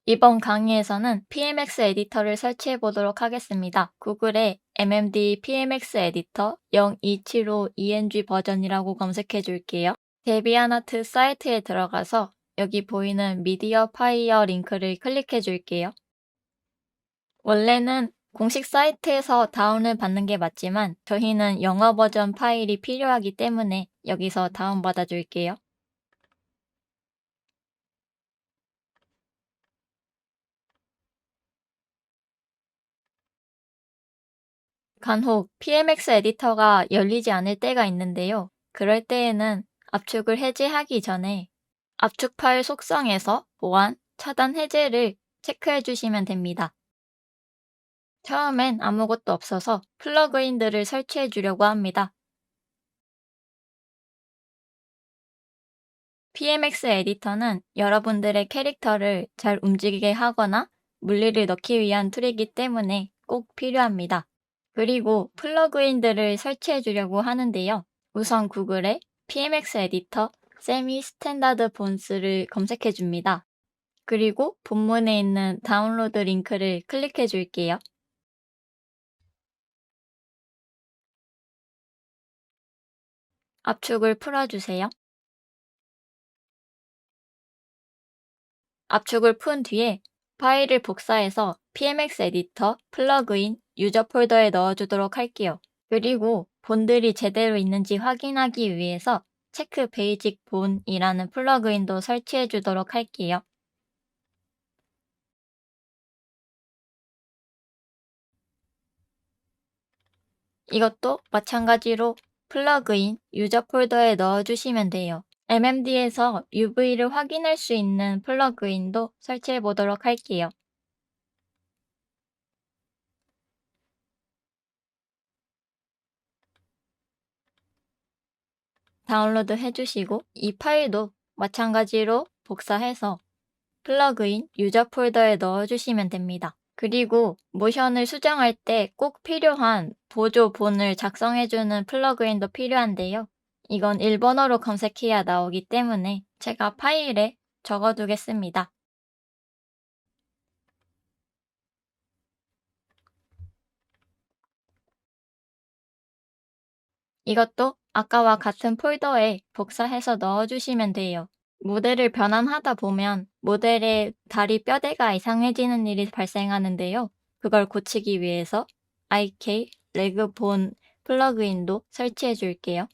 이번 강의에서는 PMX 에디터를 설치해 보도록 하겠습니다. 구글에 MMD PMX 에디터 0275ENG 버전이라고 검색해 줄게요. 데비안아트 사이트에 들어가서 여기 보이는 미디어 파이어 링크를 클릭해 줄게요. 원래는 공식 사이트에서 다운을 받는 게 맞지만 저희는 영어 버전 파일이 필요하기 때문에 여기서 다운받아 줄게요. 간혹 PMX 에디터가 열리지 않을 때가 있는데요. 그럴 때에는 압축을 해제하기 전에 압축 파일 속성에서 보안, 차단 해제를 체크해 주시면 됩니다. 처음엔 아무것도 없어서 플러그인들을 설치해 주려고 합니다. PMX 에디터는 여러분들의 캐릭터를 잘 움직이게 하거나 물리를 넣기 위한 툴이기 때문에 꼭 필요합니다. 그리고 플러그인들을 설치해 주려고 하는데요. 우선 구글에 PMX 에디터 세미 스탠다드 본스를 검색해 줍니다. 그리고 본문에 있는 다운로드 링크를 클릭해 줄게요. 압축을 풀어주세요. 압축을 푼 뒤에 파일을 복사해서 PMX 에디터 플러그인 유저 폴더에 넣어주도록 할게요. 그리고 본들이 제대로 있는지 확인하기 위해서 체크 베이직 본이라는 플러그인도 설치해 주도록 할게요. 이것도 마찬가지로 플러그인 유저 폴더에 넣어주시면 돼요. MMD에서 UV를 확인할 수 있는 플러그인도 설치해 보도록 할게요. 다운로드 해주시고 이 파일도 마찬가지로 복사해서 플러그인 유저 폴더에 넣어주시면 됩니다. 그리고 모션을 수정할 때 꼭 필요한 보조 본을 작성해주는 플러그인도 필요한데요. 이건 일본어로 검색해야 나오기 때문에 제가 파일에 적어두겠습니다. 이것도 아까와 같은 폴더에 복사해서 넣어주시면 돼요. 모델을 변환하다 보면 모델의 다리 뼈대가 이상해지는 일이 발생하는데요. 그걸 고치기 위해서 IK 레그 본 플러그인도 설치해 줄게요.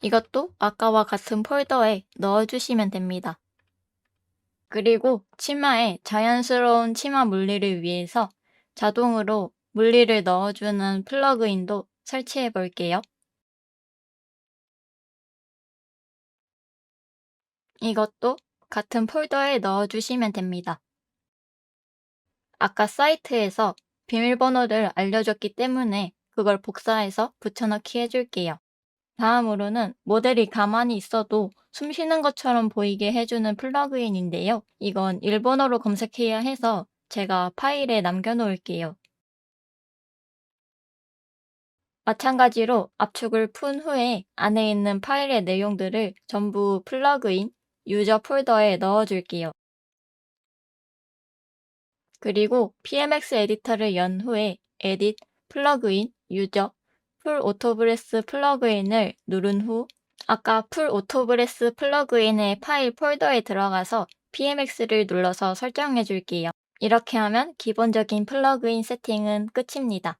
이것도 아까와 같은 폴더에 넣어주시면 됩니다. 그리고 치마에 자연스러운 치마 물리를 위해서 자동으로 물리를 넣어주는 플러그인도 설치해 볼게요. 이것도 같은 폴더에 넣어주시면 됩니다. 아까 사이트에서 비밀번호를 알려줬기 때문에 그걸 복사해서 붙여넣기 해줄게요. 다음으로는 모델이 가만히 있어도 숨 쉬는 것처럼 보이게 해주는 플러그인인데요. 이건 일본어로 검색해야 해서 제가 파일에 남겨놓을게요. 마찬가지로 압축을 푼 후에 안에 있는 파일의 내용들을 전부 플러그인 유저 폴더에 넣어줄게요. 그리고 PMX 에디터를 연 후에 에딧 플러그인 유저 풀 오토브레스 플러그인을 누른 후 아까 풀 오토브레스 플러그인의 파일 폴더에 들어가서 PMX를 눌러서 설정해 줄게요. 이렇게 하면 기본적인 플러그인 세팅은 끝입니다.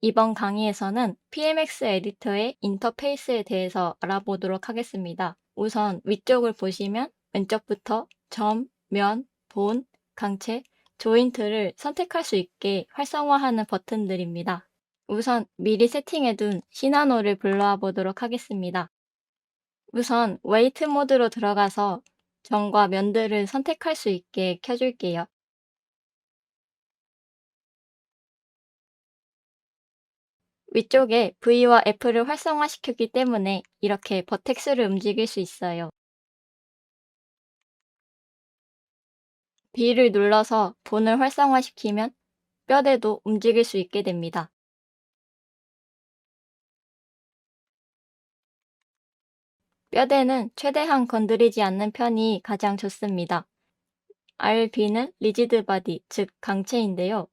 이번 강의에서는 PMX 에디터의 인터페이스에 대해서 알아보도록 하겠습니다. 우선 위쪽을 보시면 왼쪽부터 점, 면, 본, 강체, 조인트를 선택할 수 있게 활성화하는 버튼들입니다. 우선 미리 세팅해둔 시나노를 불러와 보도록 하겠습니다. 우선 웨이트 모드로 들어가서 점과 면들을 선택할 수 있게 켜줄게요. 위쪽에 V와 F를 활성화시켰기 때문에 이렇게 버텍스를 움직일 수 있어요. B를 눌러서 본을 활성화시키면 뼈대도 움직일 수 있게 됩니다. 뼈대는 최대한 건드리지 않는 편이 가장 좋습니다. RB는 리지드 바디, 즉 강체인데요.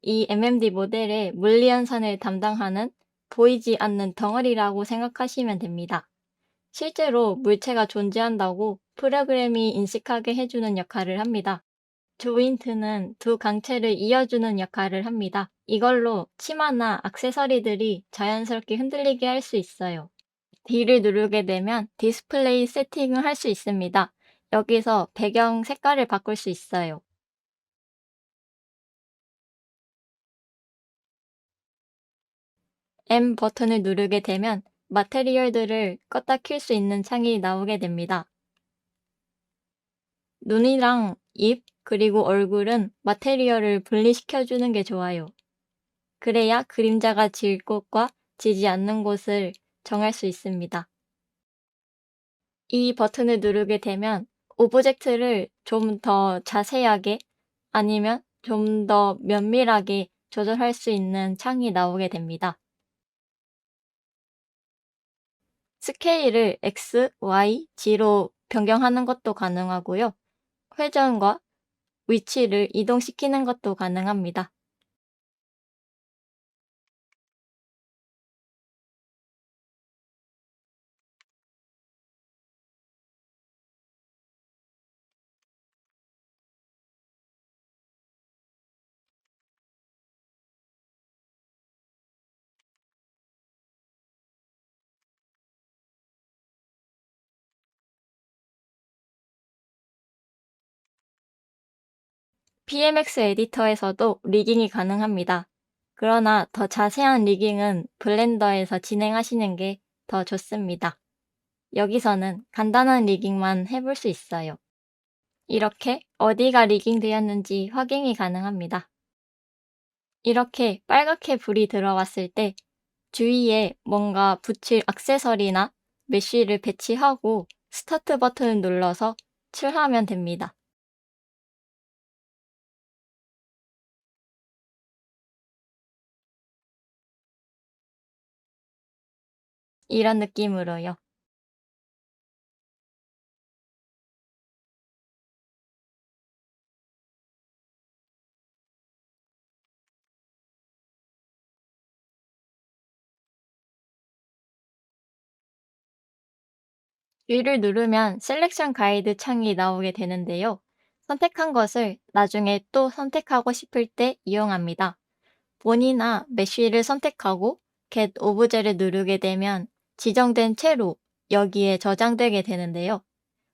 이 MMD 모델의 물리연산을 담당하는 보이지 않는 덩어리라고 생각하시면 됩니다. 실제로 물체가 존재한다고 프로그램이 인식하게 해주는 역할을 합니다. 조인트는 두 강체를 이어주는 역할을 합니다. 이걸로 치마나 액세서리들이 자연스럽게 흔들리게 할 수 있어요. D를 누르게 되면 디스플레이 세팅을 할 수 있습니다. 여기서 배경 색깔을 바꿀 수 있어요. M 버튼을 누르게 되면 마테리얼들을 껐다 켤 수 있는 창이 나오게 됩니다. 눈이랑 입, 그리고 얼굴은 마테리얼을 분리시켜주는 게 좋아요. 그래야 그림자가 질 곳과 지지 않는 곳을 정할 수 있습니다. 이 버튼을 누르게 되면 오브젝트를 좀 더 자세하게 아니면 좀 더 면밀하게 조절할 수 있는 창이 나오게 됩니다. 스케일을 X, Y, G로 변경하는 것도 가능하고요. 회전과 위치를 이동시키는 것도 가능합니다. PMX 에디터에서도 리깅이 가능합니다. 그러나 더 자세한 리깅은 블렌더에서 진행하시는 게 더 좋습니다. 여기서는 간단한 리깅만 해볼 수 있어요. 이렇게 어디가 리깅 되었는지 확인이 가능합니다. 이렇게 빨갛게 불이 들어왔을 때 주위에 뭔가 붙일 액세서리나 메쉬를 배치하고 스타트 버튼을 눌러서 칠하면 됩니다. 이런 느낌으로요. 위를 누르면 셀렉션 가이드 창이 나오게 되는데요. 선택한 것을 나중에 또 선택하고 싶을 때 이용합니다. 본이나 메쉬를 선택하고 Get 오브제를 누르게 되면 지정된 채로 여기에 저장되게 되는데요.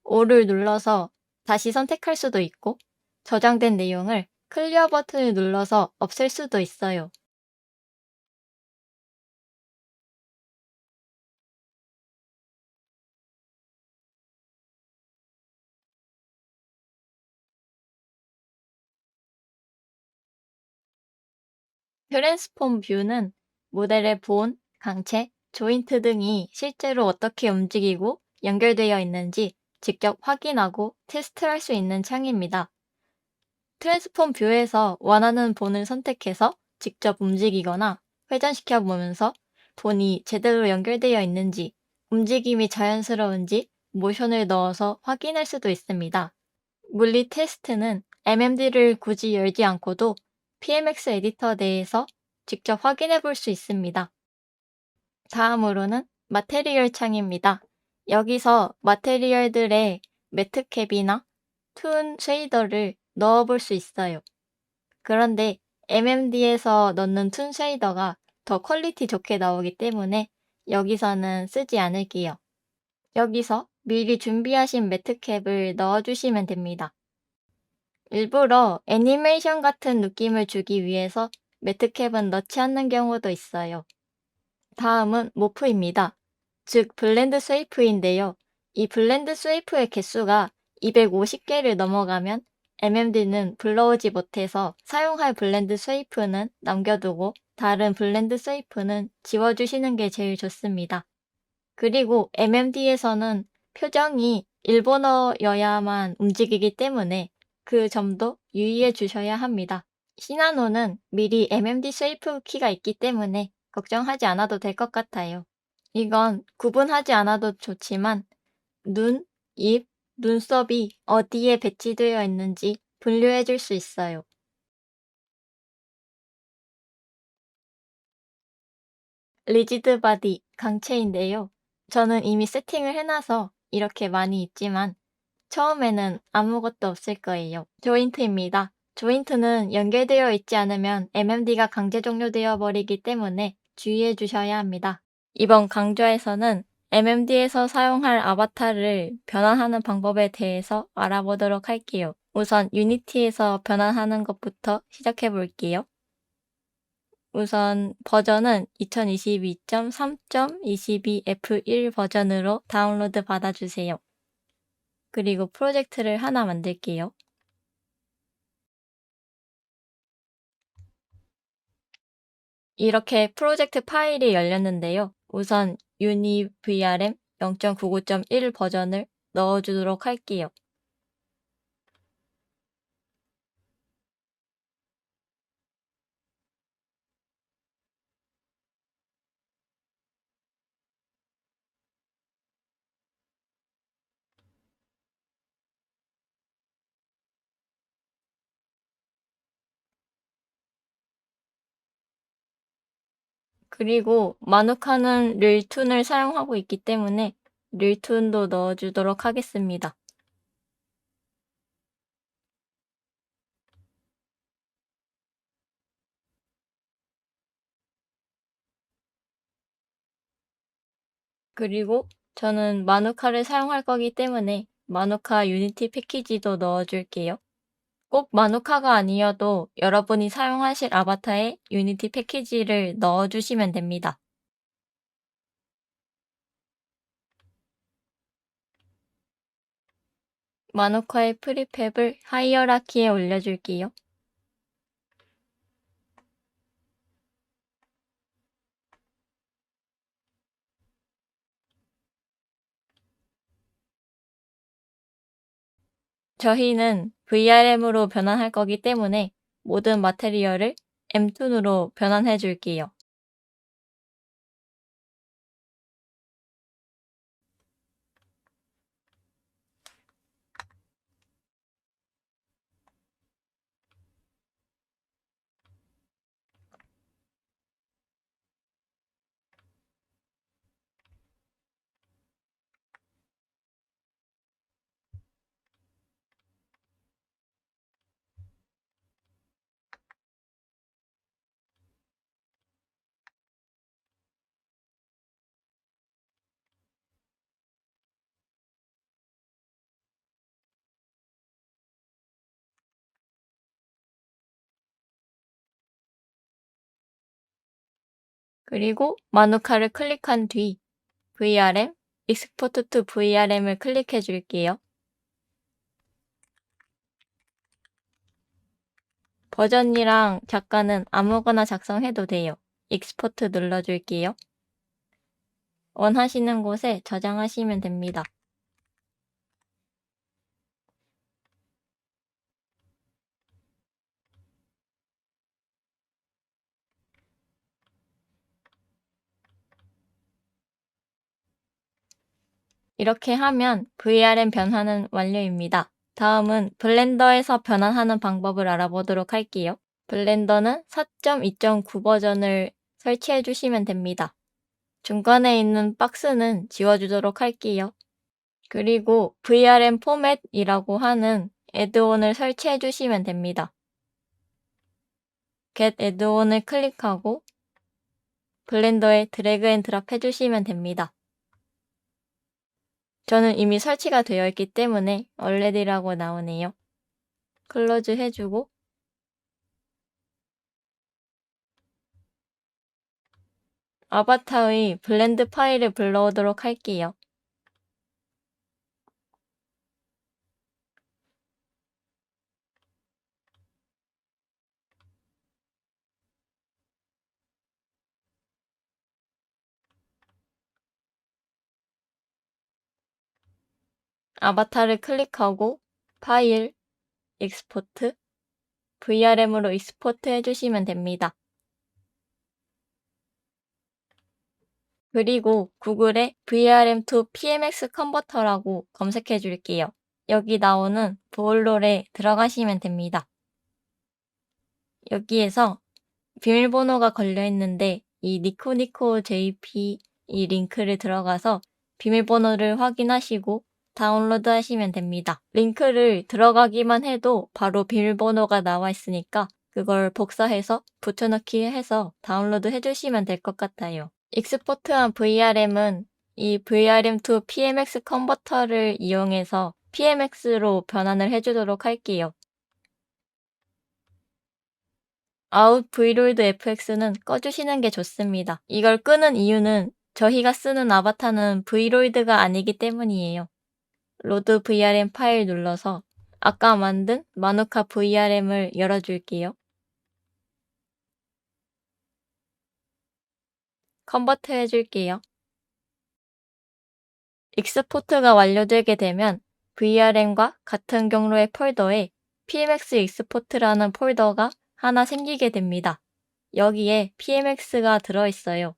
O를 눌러서 다시 선택할 수도 있고 저장된 내용을 클리어 버튼을 눌러서 없앨 수도 있어요. 트랜스폼 뷰는 모델의 본, 강체, 조인트 등이 실제로 어떻게 움직이고 연결되어 있는지 직접 확인하고 테스트할 수 있는 창입니다. 트랜스폼 뷰에서 원하는 본을 선택해서 직접 움직이거나 회전시켜 보면서 본이 제대로 연결되어 있는지, 움직임이 자연스러운지 모션을 넣어서 확인할 수도 있습니다. 물리 테스트는 MMD를 굳이 열지 않고도 PMX 에디터 내에서 직접 확인해 볼 수 있습니다. 다음으로는 마테리얼 창입니다. 여기서 마테리얼들의 매트캡이나 툰 쉐이더를 넣어 볼 수 있어요. 그런데 MMD에서 넣는 툰 쉐이더가 더 퀄리티 좋게 나오기 때문에 여기서는 쓰지 않을게요. 여기서 미리 준비하신 매트캡을 넣어주시면 됩니다. 일부러 애니메이션 같은 느낌을 주기 위해서 매트캡은 넣지 않는 경우도 있어요. 다음은 모프입니다. 즉 블렌드 스웨이프인데요. 이 블렌드 스웨이프의 개수가 250개를 넘어가면 MMD는 불러오지 못해서 사용할 블렌드 스웨이프는 남겨두고 다른 블렌드 스웨이프는 지워주시는 게 제일 좋습니다. 그리고 MMD에서는 표정이 일본어여야만 움직이기 때문에 그 점도 유의해 주셔야 합니다. 시나노는 미리 MMD 쉐이프 키가 있기 때문에 걱정하지 않아도 될 것 같아요. 이건 구분하지 않아도 좋지만 눈, 입, 눈썹이 어디에 배치되어 있는지 분류해 줄 수 있어요. 리지드 바디, 강체인데요. 저는 이미 세팅을 해놔서 이렇게 많이 있지만 처음에는 아무것도 없을 거예요. 조인트입니다. 조인트는 연결되어 있지 않으면 MMD가 강제 종료되어 버리기 때문에 주의해 주셔야 합니다. 이번 강좌에서는 MMD에서 사용할 아바타를 변환하는 방법에 대해서 알아보도록 할게요. 우선 유니티에서 변환하는 것부터 시작해 볼게요. 우선 버전은 2022.3.22F1 버전으로 다운로드 받아주세요. 그리고 프로젝트를 하나 만들게요. 이렇게 프로젝트 파일이 열렸는데요. 우선 UniVRM 0.99.1 버전을 넣어주도록 할게요. 그리고 마누카는 릴툰을 사용하고 있기 때문에 릴툰도 넣어주도록 하겠습니다. 그리고 저는 마누카를 사용할 거기 때문에 마누카 유니티 패키지도 넣어줄게요. 꼭 마누카가 아니어도 여러분이 사용하실 아바타에 유니티 패키지를 넣어주시면 됩니다. 마누카의 프리팹을 하이어라키에 올려줄게요. 저희는 VRM으로 변환할 거기 때문에 모든 마테리얼을 M툰으로 변환해 줄게요. 그리고 마누카를 클릭한 뒤 VRM, Export to VRM을 클릭해 줄게요. 버전이랑 작가는 아무거나 작성해도 돼요. 익스포트 눌러줄게요. 원하시는 곳에 저장하시면 됩니다. 이렇게 하면 VRM 변환은 완료입니다. 다음은 블렌더에서 변환하는 방법을 알아보도록 할게요. 블렌더는 4.2.9 버전을 설치해 주시면 됩니다. 중간에 있는 박스는 지워주도록 할게요. 그리고 VRM 포맷이라고 하는 애드온을 설치해 주시면 됩니다. Get 애드온을 클릭하고 블렌더에 드래그 앤 드랍 해주시면 됩니다. 저는 이미 설치가 되어 있기 때문에 already라고 나오네요. 클로즈 해주고 아바타의 블렌드 파일을 불러오도록 할게요. 아바타를 클릭하고 파일, 익스포트, VRM으로 익스포트 해주시면 됩니다. 그리고 구글에 VRM2 PMX 컨버터라고 검색해 줄게요. 여기 나오는 보홀롤에 들어가시면 됩니다. 여기에서 비밀번호가 걸려 있는데 이 니코니코 JP 이 링크를 들어가서 비밀번호를 확인하시고 다운로드 하시면 됩니다. 링크를 들어가기만 해도 바로 비밀번호가 나와 있으니까 그걸 복사해서 붙여넣기 해서 다운로드 해주시면 될 것 같아요. 익스포트한 VRM은 이 VRM2 PMX 컨버터를 이용해서 PMX로 변환을 해주도록 할게요. 아웃 브이로이드 FX는 꺼주시는 게 좋습니다. 이걸 끄는 이유는 저희가 쓰는 아바타는 브이로이드가 아니기 때문이에요. 로드 VRM 파일 눌러서 아까 만든 마누카 VRM을 열어줄게요. 컨버트 해줄게요. 익스포트가 완료되게 되면 VRM과 같은 경로의 폴더에 PMX 익스포트라는 폴더가 하나 생기게 됩니다. 여기에 PMX가 들어있어요.